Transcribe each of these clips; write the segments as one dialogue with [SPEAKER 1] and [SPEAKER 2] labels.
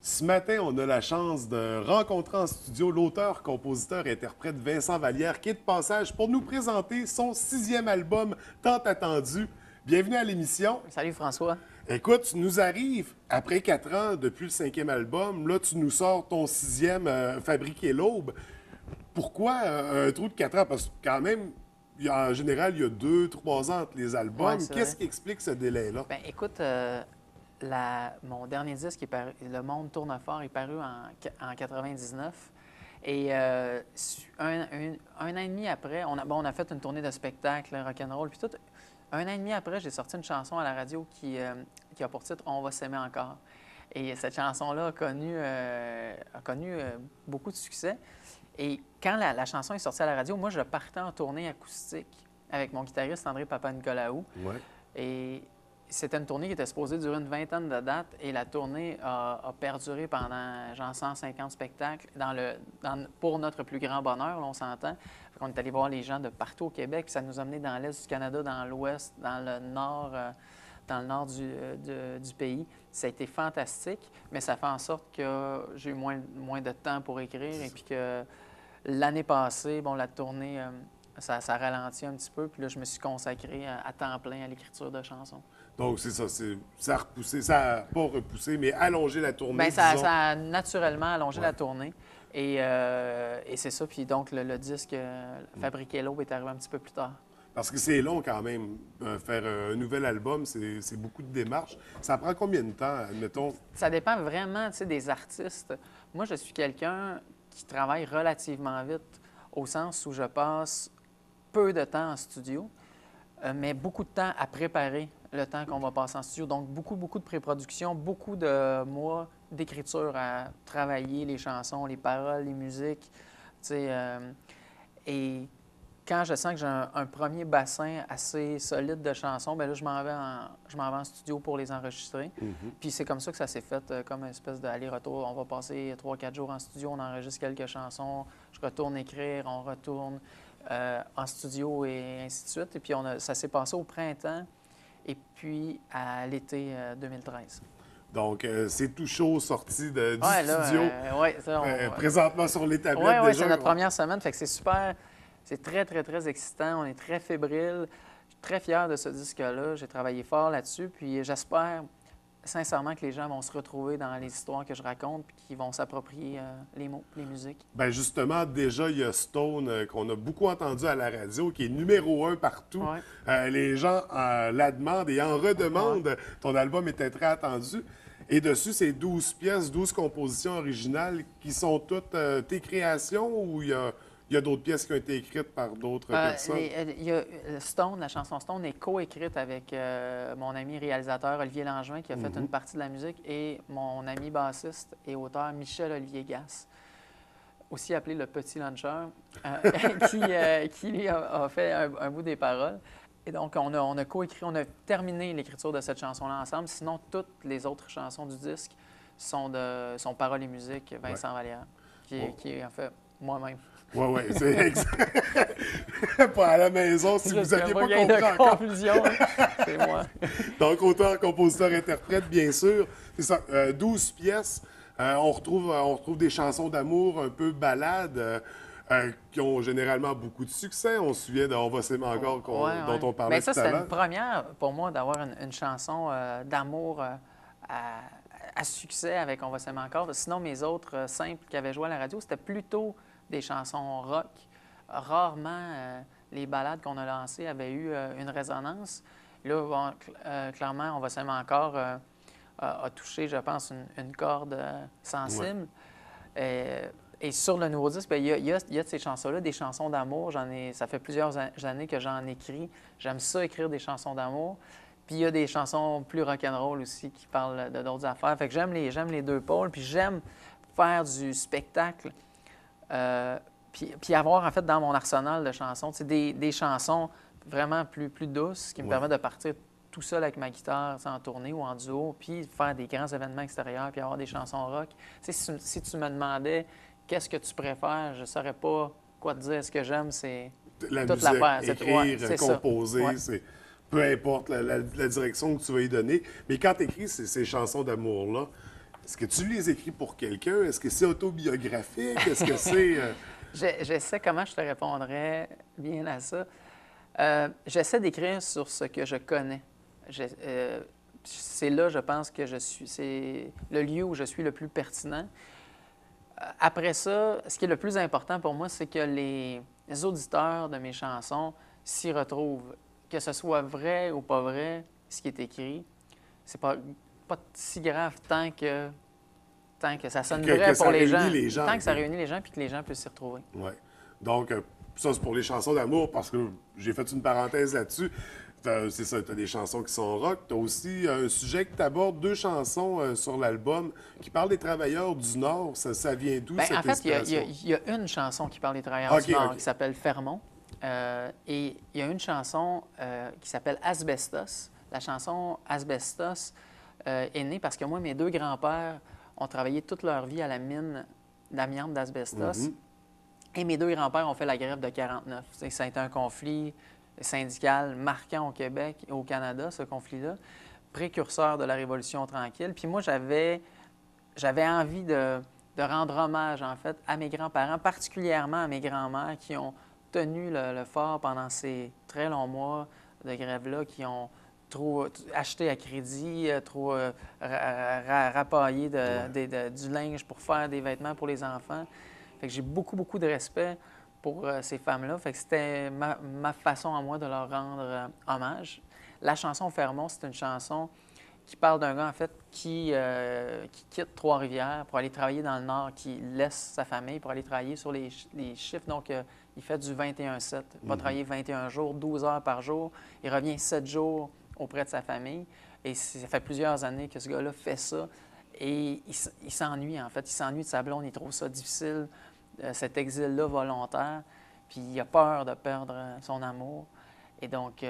[SPEAKER 1] Ce matin, on a la chance de rencontrer en studio l'auteur, compositeur et interprète Vincent Vallière qui est de passage pour nous présenter son 6e album tant attendu. Bienvenue à l'émission.
[SPEAKER 2] Salut François.
[SPEAKER 1] Écoute, tu nous arrives après 4 ans depuis le 5e album. Là, tu nous sors ton 6e, Fabriquer l'aube. Pourquoi un trou de 4 ans? Parce que quand même, en général, il y a 2-3 ans entre les albums.
[SPEAKER 2] Ouais, c'est
[SPEAKER 1] Qu'est-ce
[SPEAKER 2] vrai.
[SPEAKER 1] qui explique ce délai-là?
[SPEAKER 2] Ben écoute, mon dernier disque est paru, Le Monde tourne fort, est paru en 99. Et un an et demi après, on a fait une tournée de spectacle, rock'n'roll, puis tout. Un an et demi après, j'ai sorti une chanson à la radio qui a pour titre On va s'aimer encore. Et cette chanson-là a connu beaucoup de succès. Et quand la chanson est sortie à la radio, moi, je partais en tournée acoustique avec mon guitariste André Papanicolaou.
[SPEAKER 1] Ouais.
[SPEAKER 2] Et c'était une tournée qui était supposée durer une vingtaine de dates et la tournée a perduré pendant genre 150 spectacles pour notre plus grand bonheur, là, on s'entend. On est allé voir les gens de partout au Québec, puis ça nous a amenés dans l'est du Canada, dans l'ouest, dans le nord du pays. Ça a été fantastique, mais ça fait en sorte que j'ai eu moins de temps pour écrire et puis que l'année passée, bon, la tournée, ça ralentit un petit peu, puis là, je me suis consacré à temps plein à l'écriture de chansons.
[SPEAKER 1] Donc, c'est ça. Ça a repoussé, ça n'a pas repoussé, mais allongé la tournée.
[SPEAKER 2] Bien, ça
[SPEAKER 1] disons.
[SPEAKER 2] a naturellement allongé
[SPEAKER 1] Ouais.
[SPEAKER 2] la tournée. Et c'est ça. Puis donc, le disque Fabriquer l'aube est arrivé un petit peu plus tard.
[SPEAKER 1] Parce que c'est long quand même, faire un nouvel album, c'est beaucoup de démarches. Ça prend combien de temps, admettons?
[SPEAKER 2] Ça dépend vraiment, tu sais, des artistes. Moi, je suis quelqu'un qui travaille relativement vite, au sens où je passe peu de temps en studio, mais beaucoup de temps à préparer le temps qu'on va passer en studio. Donc, beaucoup de pré-production, beaucoup de mois d'écriture à travailler les chansons, les paroles, les musiques, tu sais. Et quand je sens que j'ai un premier bassin assez solide de chansons, bien là, je m'en vais en studio pour les enregistrer. Puis c'est comme ça que ça s'est fait, comme une espèce d'aller-retour. On va passer 3-4 jours en studio, on enregistre quelques chansons, je retourne écrire, on retourne en studio et ainsi de suite. Et puis ça s'est passé au printemps et puis à l'été 2013.
[SPEAKER 1] Donc, c'est tout chaud sorti du
[SPEAKER 2] Ouais, là,
[SPEAKER 1] studio,
[SPEAKER 2] ouais, ça,
[SPEAKER 1] présentement sur les tablettes
[SPEAKER 2] Oui,
[SPEAKER 1] déjà.
[SPEAKER 2] c'est notre première semaine, fait que c'est super, c'est très excitant, on est très fébrile. Je suis très fier de ce disque-là, j'ai travaillé fort là-dessus, puis j'espère sincèrement que les gens vont se retrouver dans les histoires que je raconte, puis qu'ils vont s'approprier les mots, les musiques.
[SPEAKER 1] Bien, justement, déjà, il y a Stone qu'on a beaucoup entendu à la radio, qui est numéro 1 partout.
[SPEAKER 2] Ouais.
[SPEAKER 1] Les gens la demandent et en redemandent. Ton album était très attendu. Et dessus, c'est 12 pièces, 12 compositions originales qui sont toutes tes créations ou il y a d'autres pièces qui ont été écrites par d'autres personnes?
[SPEAKER 2] Stone, la chanson Stone est coécrite avec mon ami réalisateur Olivier Langevin qui a fait une partie de la musique et mon ami bassiste et auteur Michel-Olivier Gasse, aussi appelé le Petit Luncher, qui lui a fait un bout des paroles. Et donc, on a coécrit, on a terminé l'écriture de cette chanson-là ensemble. Sinon, toutes les autres chansons du disque sont paroles et musique Vincent Vallière, qui est en fait moi-même.
[SPEAKER 1] Oui, c'est exact. Pas à la maison, si vous n'aviez pas compris
[SPEAKER 2] de
[SPEAKER 1] encore.
[SPEAKER 2] confusion, c'est moi.
[SPEAKER 1] Donc, auteur, compositeur, interprète, bien sûr. C'est ça, 12 pièces. On retrouve des chansons d'amour un peu ballades qui ont généralement beaucoup de succès. On se souvient de On va s'aimer encore dont on parlait
[SPEAKER 2] Mais ça,
[SPEAKER 1] tout à
[SPEAKER 2] c'était
[SPEAKER 1] l'heure.
[SPEAKER 2] une première pour moi d'avoir une chanson d'amour à succès avec On va s'aimer encore. Sinon, mes autres simples qui avaient joué à la radio, c'était plutôt des chansons rock. Rarement, les ballades qu'on a lancées avaient eu une résonance. Là, bon, clairement, On va s'aimer encore a touché, je pense, une corde sensible. Et sur le nouveau disque, bien, il y a de ces chansons-là, des chansons d'amour. Ça fait plusieurs années que j'en écris. J'aime ça, écrire des chansons d'amour. Puis il y a des chansons plus rock'n'roll aussi qui parlent de d'autres affaires. Fait que j'aime les deux pôles. Puis j'aime faire du spectacle. Puis avoir, en fait, dans mon arsenal de chansons, des chansons vraiment plus douces qui me permettent de partir tout seul avec ma guitare en tournée ou en duo, puis faire des grands événements extérieurs, puis avoir des chansons rock. Si tu me demandais qu'est-ce que tu préfères, je ne saurais pas quoi te dire. Ce que j'aime, c'est
[SPEAKER 1] La
[SPEAKER 2] toute
[SPEAKER 1] musique,
[SPEAKER 2] l'affaire.
[SPEAKER 1] écrire, composer,
[SPEAKER 2] ça. Ouais.
[SPEAKER 1] peu importe la direction que tu vas y donner. Mais quand tu écris ces chansons d'amour-là, Est-ce que tu les écris pour quelqu'un? Est-ce que c'est autobiographique? Est-ce que c'est...
[SPEAKER 2] Je sais comment je te répondrais bien à ça. J'essaie d'écrire sur ce que je connais. C'est là, je pense, que c'est le lieu où je suis le plus pertinent. Après ça, ce qui est le plus important pour moi, c'est que les auditeurs de mes chansons s'y retrouvent. Que ce soit vrai ou pas vrai, ce qui est écrit, c'est pas si grave tant que ça sonne vrai
[SPEAKER 1] que ça
[SPEAKER 2] pour les gens.
[SPEAKER 1] réunit les gens.
[SPEAKER 2] Tant que ça réunit les gens puis que les gens puissent s'y retrouver.
[SPEAKER 1] Oui. Donc, ça, c'est pour les chansons d'amour, parce que j'ai fait une parenthèse là-dessus. C'est ça, tu as des chansons qui sont rock. Tu as aussi un sujet que tu abordes, 2 chansons sur l'album qui parlent des travailleurs du Nord. Ça vient d'où,
[SPEAKER 2] Bien,
[SPEAKER 1] cette
[SPEAKER 2] en fait,
[SPEAKER 1] inspiration?
[SPEAKER 2] il y a une chanson qui parle des travailleurs du Nord
[SPEAKER 1] OK.
[SPEAKER 2] qui s'appelle Fermont. Et il y a une chanson qui s'appelle Asbestos. La chanson Asbestos est née parce que moi, mes 2 grands-pères ont travaillé toute leur vie à la mine d'amiante d'asbestos. Et mes 2 grands-pères ont fait la grève de 49. Ça a été un conflit syndical marquant au Québec et au Canada, ce conflit-là, précurseur de la Révolution tranquille. Puis moi, j'avais envie de rendre hommage, en fait, à mes grands-parents, particulièrement à mes grands-mères qui ont tenu le fort pendant ces très longs mois de grève-là, qui ont trop acheté à crédit, trop rapaillé du linge pour faire des vêtements pour les enfants. Fait que j'ai beaucoup, beaucoup de respect pour ces femmes-là. Fait que c'était ma façon à moi de leur rendre hommage. La chanson Fermont, c'est une chanson qui parle d'un gars, en fait, qui quitte Trois-Rivières pour aller travailler dans le Nord, qui laisse sa famille pour aller travailler sur les chiffres. Donc, il fait du 21-7. Il va travailler 21 jours, 12 heures par jour. Il revient 7 jours auprès de sa famille. Et ça fait plusieurs années que ce gars-là fait ça. Et il s'ennuie, en fait. Il s'ennuie de sa blonde. Il trouve ça difficile, cet exil-là volontaire. Puis il a peur de perdre son amour. Et donc,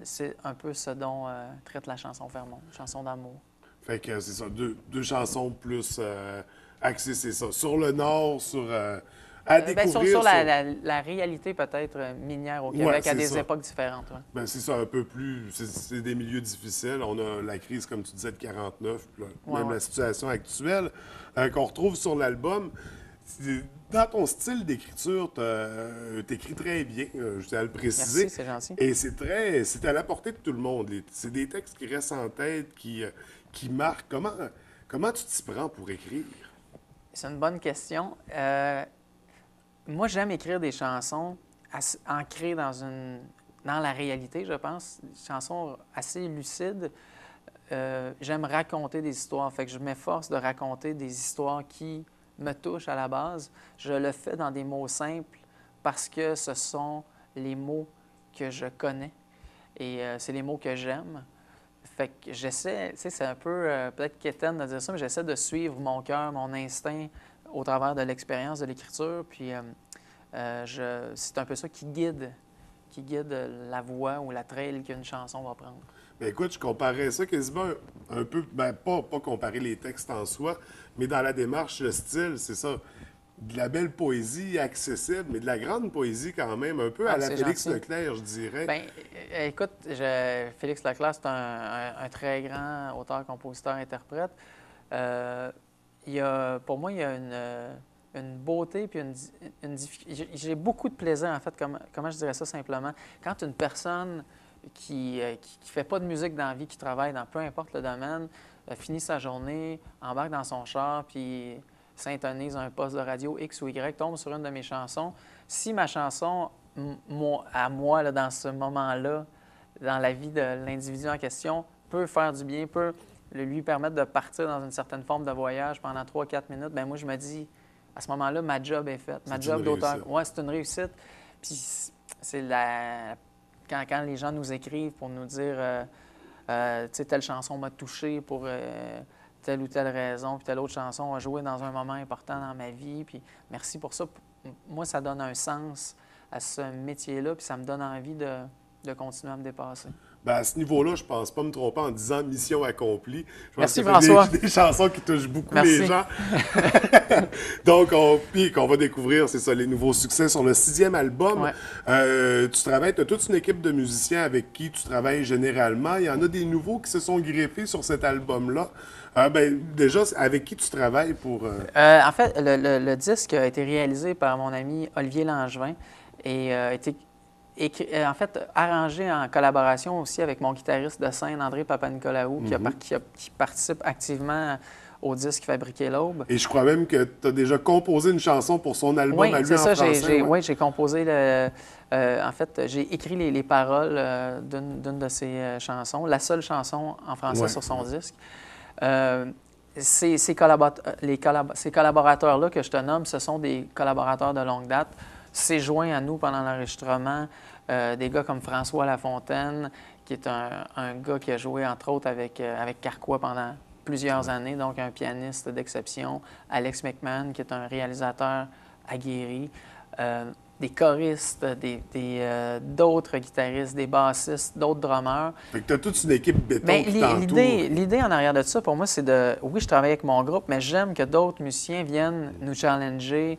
[SPEAKER 2] c'est un peu ce dont traite la chanson Fermont, chanson d'amour.
[SPEAKER 1] Fait que c'est ça, deux chansons plus axées, c'est ça, sur le Nord, à découvrir.
[SPEAKER 2] Sur la réalité peut-être minière au Québec
[SPEAKER 1] Ouais,
[SPEAKER 2] à
[SPEAKER 1] c'est
[SPEAKER 2] des
[SPEAKER 1] ça.
[SPEAKER 2] époques différentes. Ouais.
[SPEAKER 1] Ben, c'est ça, un peu plus. C'est des milieux difficiles. On a la crise, comme tu disais, de 49, puis là, même
[SPEAKER 2] Ouais.
[SPEAKER 1] la situation actuelle qu'on retrouve sur l'album. Dans ton style d'écriture, t'écris très bien, je tiens à le préciser.
[SPEAKER 2] Merci, c'est gentil.
[SPEAKER 1] Et c'est à la portée de tout le monde. C'est des textes qui restent en tête, qui marquent. Comment tu t'y prends pour écrire?
[SPEAKER 2] C'est une bonne question. Moi, j'aime écrire des chansons ancrées dans la réalité, je pense. Des chansons assez lucides. J'aime raconter des histoires. Fait que je m'efforce de raconter des histoires qui me touchent à la base. Je le fais dans des mots simples parce que ce sont les mots que je connais et c'est les mots que j'aime. Fait que j'essaie, tu sais, c'est un peu peut-être quétaine de dire ça, mais j'essaie de suivre mon cœur, mon instinct au travers de l'expérience de l'écriture. Puis c'est un peu ça qui guide la voix ou la trail qu'une chanson va prendre.
[SPEAKER 1] Ben écoute, je comparais ça quasiment un peu, ben pas comparer les textes en soi, mais dans la démarche, le style, c'est ça. De la belle poésie accessible, mais de la grande poésie quand même, un peu à la
[SPEAKER 2] C'est
[SPEAKER 1] Félix
[SPEAKER 2] gentil.
[SPEAKER 1] Leclerc, je dirais.
[SPEAKER 2] Bien, écoute, Félix Leclerc, c'est un très grand auteur, compositeur, interprète. Pour moi, il y a une beauté puis j'ai beaucoup de plaisir, en fait, comment je dirais ça simplement. Quand une personne qui fait pas de musique dans la vie, qui travaille dans peu importe le domaine, finit sa journée, embarque dans son char, puis s'intonise un poste de radio X ou Y, tombe sur une de mes chansons. Si ma chanson, à moi, là, dans ce moment-là, dans la vie de l'individu en question, peut faire du bien, peut lui permettre de partir dans une certaine forme de voyage pendant 3-4 minutes, bien moi, je me dis, à ce moment-là, ma job est faite. Ma job d'auteur. Oui, c'est une réussite. Puis c'est quand les gens nous écrivent pour nous dire, tu sais, telle chanson m'a touché pour telle ou telle raison, puis telle autre chanson a joué dans un moment important dans ma vie, puis merci pour ça. Moi, ça donne un sens à ce métier-là, puis ça me donne envie de de continuer à me dépasser.
[SPEAKER 1] Ben, à ce niveau-là, je pense pas me tromper en disant mission accomplie. Je pense
[SPEAKER 2] Merci,
[SPEAKER 1] que c'est
[SPEAKER 2] François.
[SPEAKER 1] des chansons qui touchent beaucoup
[SPEAKER 2] Merci.
[SPEAKER 1] les gens. Donc, puis qu'on va découvrir, c'est ça, les nouveaux succès sur le 6e album.
[SPEAKER 2] Ouais.
[SPEAKER 1] Tu travailles, tu as toute une équipe de musiciens avec qui tu travailles généralement. Il y en a des nouveaux qui se sont greffés sur cet album-là. Déjà, avec qui tu travailles pour...
[SPEAKER 2] En fait, le disque a été réalisé par mon ami Olivier Langevin et a été en fait arrangé en collaboration aussi avec mon guitariste de scène, André Papanicolaou, qui participe activement au disque Fabriquer l'Aube.
[SPEAKER 1] Et je crois même que tu as déjà composé une chanson pour son album à lui
[SPEAKER 2] c'est
[SPEAKER 1] en
[SPEAKER 2] ça,
[SPEAKER 1] français.
[SPEAKER 2] Oui, j'ai composé en fait, j'ai écrit les paroles d'une de ses chansons, la seule chanson en français sur son disque. Ces collaborateurs-là que je te nomme, ce sont des collaborateurs de longue date. C'est joint à nous pendant l'enregistrement des gars comme François Lafontaine, qui est un gars qui a joué entre autres avec Carquois pendant plusieurs années, donc un pianiste d'exception. Alex McMahon, qui est un réalisateur aguerri. Des choristes, d'autres guitaristes, des bassistes, d'autres drummers.
[SPEAKER 1] Fait que tu as toute une équipe béton qui t'entoure.
[SPEAKER 2] L'idée en arrière de ça, pour moi, c'est de... Oui, je travaille avec mon groupe, mais j'aime que d'autres musiciens viennent nous challenger,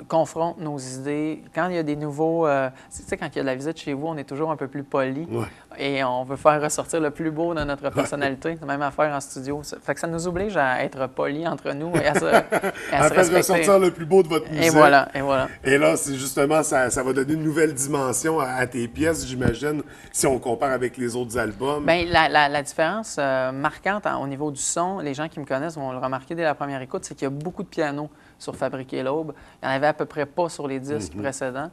[SPEAKER 2] confrontent nos idées. Quand il y a des nouveaux... tu sais, quand il y a de la visite chez vous, on est toujours un peu plus poli et on veut faire ressortir le plus beau de notre personnalité. C'est même affaire en studio. Fait que ça nous oblige à être polis entre nous et à se respecter.
[SPEAKER 1] Ressortir le plus beau de votre musique.
[SPEAKER 2] Et voilà.
[SPEAKER 1] Et là, c'est justement, ça va donner une nouvelle dimension à tes pièces, j'imagine, si on compare avec les autres albums.
[SPEAKER 2] Bien, la différence marquante au niveau du son, les gens qui me connaissent vont le remarquer dès la première écoute, c'est qu'il y a beaucoup de piano sur Fabriquer l'Aube. Il n'y en avait à peu près pas sur les disques précédents.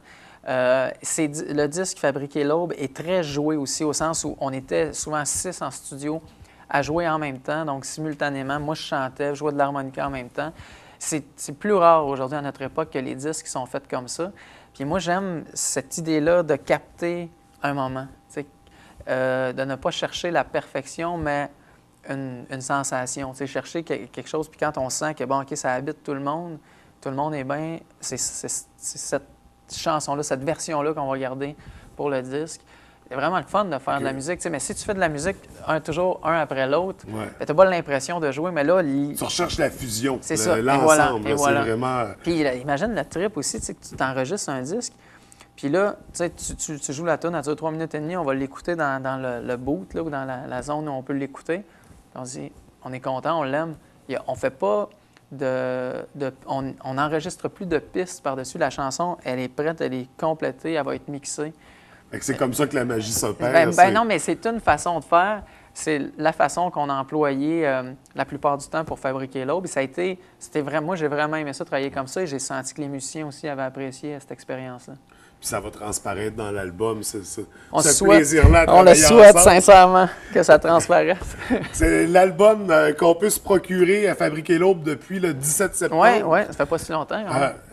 [SPEAKER 2] Le disque Fabriquer l'Aube est très joué aussi, au sens où on était souvent 6 en studio à jouer en même temps, donc simultanément. Moi, je chantais, je jouais de l'harmonica en même temps. C'est plus rare aujourd'hui à notre époque que les disques sont faits comme ça. Puis moi, j'aime cette idée-là de capter un moment, de ne pas chercher la perfection, mais une sensation, chercher quelque chose, puis quand on sent que, bon, OK, ça habite tout le monde est bien, c'est cette chanson-là, cette version-là qu'on va garder pour le disque. C'est vraiment le fun de faire de la musique, mais si tu fais de la musique toujours un après l'autre, tu n'as pas l'impression de jouer, mais là...
[SPEAKER 1] Tu recherches la fusion,
[SPEAKER 2] c'est ça,
[SPEAKER 1] l'ensemble,
[SPEAKER 2] et voilà.
[SPEAKER 1] C'est vraiment...
[SPEAKER 2] Puis imagine le trip aussi, que tu t'enregistres un disque, puis là, tu joues la tune, elle dure 3 minutes et demie, on va l'écouter dans le boot, là, ou dans la zone où on peut l'écouter. On se dit, on est content, on l'aime. On fait pas on n'enregistre plus de pistes par-dessus. La chanson, elle est prête, elle est complétée, elle va être mixée.
[SPEAKER 1] C'est comme ça que la magie s'opère.
[SPEAKER 2] Non, mais c'est une façon de faire. C'est la façon qu'on a employée la plupart du temps pour Fabriquer l'Aube. C'était vraiment, moi, j'ai vraiment aimé ça, travailler comme ça, et j'ai senti que les musiciens aussi avaient apprécié cette expérience-là.
[SPEAKER 1] Puis ça va transparaître dans l'album, ce
[SPEAKER 2] plaisir-là. On le souhaite sincèrement que ça transparaisse.
[SPEAKER 1] C'est l'album qu'on peut se procurer à Fabriquer l'Aube depuis le 17 septembre.
[SPEAKER 2] Oui, ça fait pas si longtemps.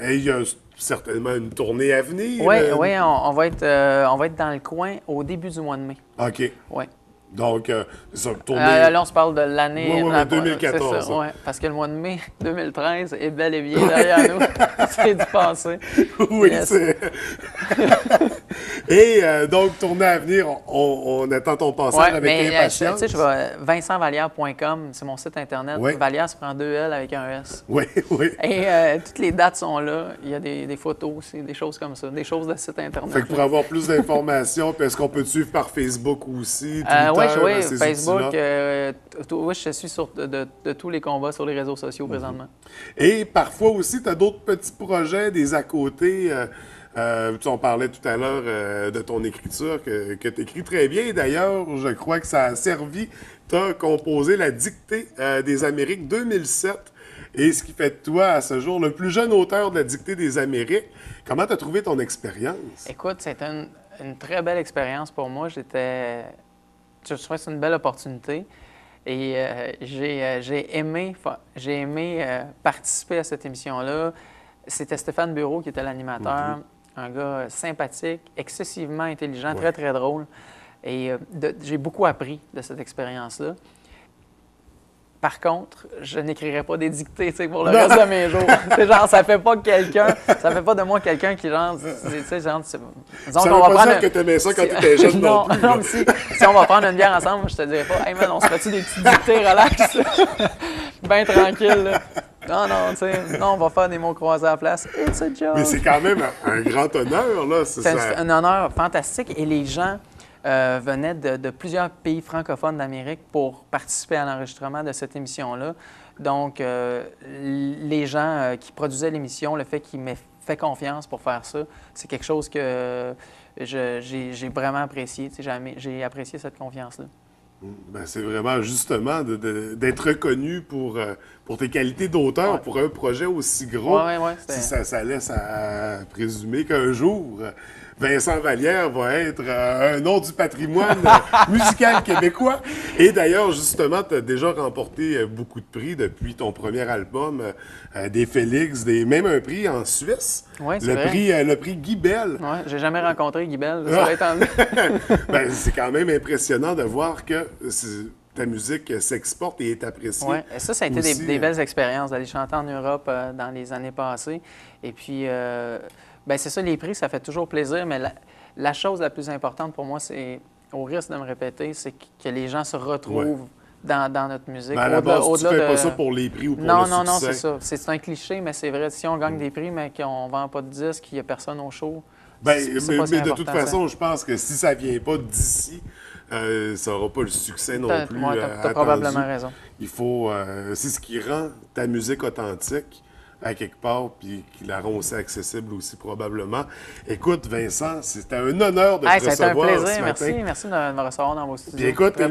[SPEAKER 1] Et il y a certainement une tournée à venir.
[SPEAKER 2] Oui, on va être dans le coin au début du mois de mai.
[SPEAKER 1] OK.
[SPEAKER 2] Oui.
[SPEAKER 1] Donc, ça, tournée...
[SPEAKER 2] là, on se parle de l'année...
[SPEAKER 1] 2014.
[SPEAKER 2] C'est ça, parce que le mois de mai 2013 est bel et bien derrière nous. C'est du passé.
[SPEAKER 1] Oui, c'est... Et donc, tournée à venir, on attend ton passage avec impatience.
[SPEAKER 2] Tu sais, je vais vincentvallière.com, c'est mon site Internet. Vallière se prend 2 L avec un S.
[SPEAKER 1] Oui.
[SPEAKER 2] Et toutes les dates sont là. Il y a des photos aussi, des choses comme ça, des choses de site Internet.
[SPEAKER 1] Fait que pour avoir plus d'informations, est-ce qu'on peut te suivre par Facebook aussi,
[SPEAKER 2] Oui, Facebook. Je suis sur de tous les combats sur les réseaux sociaux présentement.
[SPEAKER 1] Et parfois aussi, tu as d'autres petits projets, des à côté. On parlait tout à l'heure de ton écriture que tu écris très bien. D'ailleurs, je crois que ça a servi. Tu as composé la Dictée des Amériques 2007. Et ce qui fait de toi, à ce jour, le plus jeune auteur de la Dictée des Amériques. Comment tu as trouvé ton expérience?
[SPEAKER 2] Écoute, c'était une très belle expérience pour moi. Je trouvais que c'est une belle opportunité et j'ai aimé participer à cette émission-là. C'était Stéphane Bureau qui était l'animateur, un gars sympathique, excessivement intelligent, très, très drôle. Et j'ai beaucoup appris de cette expérience-là. Par contre, je n'écrirai pas des dictées, tu sais, pour le reste de mes jours. C'est genre, ça fait pas de moi quelqu'un qui, genre, tu sais, genre, disons
[SPEAKER 1] Ça
[SPEAKER 2] qu'on
[SPEAKER 1] veut
[SPEAKER 2] va
[SPEAKER 1] pas
[SPEAKER 2] prendre...
[SPEAKER 1] dire que t'aimais ça quand t'étais jeune non plus.
[SPEAKER 2] Non, mais si on va prendre une bière ensemble, je te dirais pas, « Hey man, on se fait-tu des petites dictées, relax? » Bien tranquille, là. Non, tu sais, non, on va faire des mots croisés à la place. It's a joke.
[SPEAKER 1] Mais c'est quand même un grand honneur, là.
[SPEAKER 2] C'est un honneur fantastique et les gens venaient de plusieurs pays francophones d'Amérique pour participer à l'enregistrement de cette émission-là. Donc, les gens qui produisaient l'émission, le fait qu'ils m'aient fait confiance pour faire ça, c'est quelque chose que j'ai vraiment apprécié. Tu sais, j'ai apprécié cette confiance-là.
[SPEAKER 1] Ben, c'est vraiment justement d'être reconnu pour tes qualités d'auteur pour un projet aussi gros. Ça laisse à présumer qu'un jour, Vincent Vallière va être un nom du patrimoine musical québécois. Et d'ailleurs, justement, tu as déjà remporté beaucoup de prix depuis ton premier album, des Félix, même un prix en Suisse.
[SPEAKER 2] Oui, c'est vrai.
[SPEAKER 1] Le prix Guy Bel.
[SPEAKER 2] Oui, j'ai jamais rencontré Guy Bel. Ça va être
[SPEAKER 1] Ben, c'est quand même impressionnant de voir que ta musique s'exporte et est appréciée.
[SPEAKER 2] Oui, ça a été
[SPEAKER 1] aussi,
[SPEAKER 2] des belles expériences d'aller chanter en Europe dans les années passées. Et puis, ben c'est ça, les prix, ça fait toujours plaisir, mais la chose la plus importante pour moi, c'est, au risque de me répéter, c'est que les gens se retrouvent dans notre musique.
[SPEAKER 1] Ben à la base, tu fais pas ça pour les prix ou pour le succès.
[SPEAKER 2] Non, c'est ça. C'est un cliché, mais c'est vrai. Si on gagne des prix, mais qu'on vend pas de disques, qu'il n'y a personne au show,
[SPEAKER 1] mais
[SPEAKER 2] de
[SPEAKER 1] toute façon, je pense que si ça vient pas d'ici, ça n'aura pas le succès non plus.
[SPEAKER 2] Tu as probablement raison.
[SPEAKER 1] Il faut... c'est ce qui rend ta musique authentique à quelque part, puis qui la rend aussi accessible aussi probablement. Écoute, Vincent, c'était un honneur de te recevoir.
[SPEAKER 2] C'était un plaisir,
[SPEAKER 1] ce matin.
[SPEAKER 2] Merci de me recevoir dans vos studios.
[SPEAKER 1] Puis écoute, t'es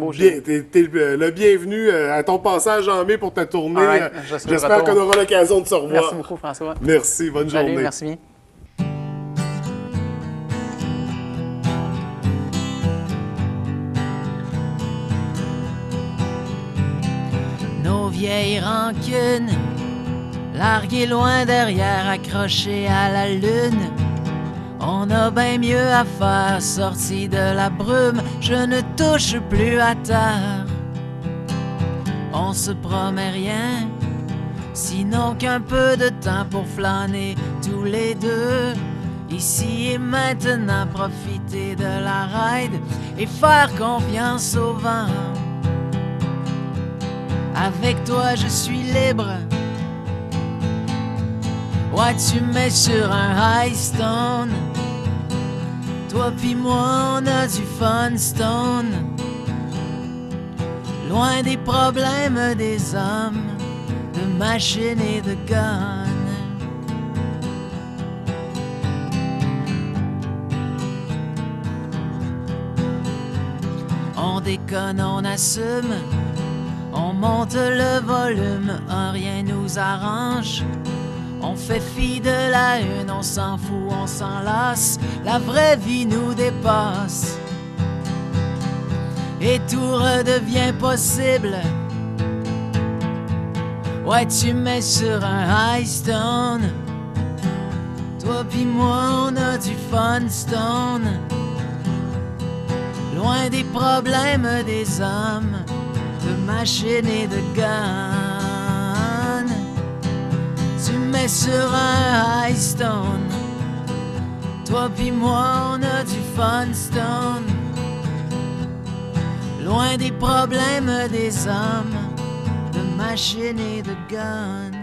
[SPEAKER 1] le bienvenu à ton passage en mai pour ta tournée. J'espère qu'on aura l'occasion de se revoir.
[SPEAKER 2] Merci beaucoup, François.
[SPEAKER 1] Merci, bonne journée.
[SPEAKER 2] Merci bien.
[SPEAKER 3] Nos vieilles rancunes, larguées loin derrière, accrochées à la lune. On a bien mieux à faire, sorti de la brume, je ne touche plus à terre. On se promet rien, sinon qu'un peu de temps pour flâner tous les deux. Ici et maintenant, profiter de la ride et faire confiance au vent. Avec toi je suis libre. Ouais, tu mets sur un high stone. Toi pis moi on a du fun stone. Loin des problèmes des hommes, de machines et de guns. On déconne, on assume. On monte le volume, rien nous arrange. On fait fi de la une, on s'en fout, on s'en lasse. La vraie vie nous dépasse. Et tout redevient possible. Ouais, tu mets sur un high stone. Toi pis moi, on a du fun stone. Loin des problèmes des hommes, de machines et de guns. Tu mets sur un high stone. Toi pis moi on a du fun stone. Loin des problèmes des hommes, de machines et de guns.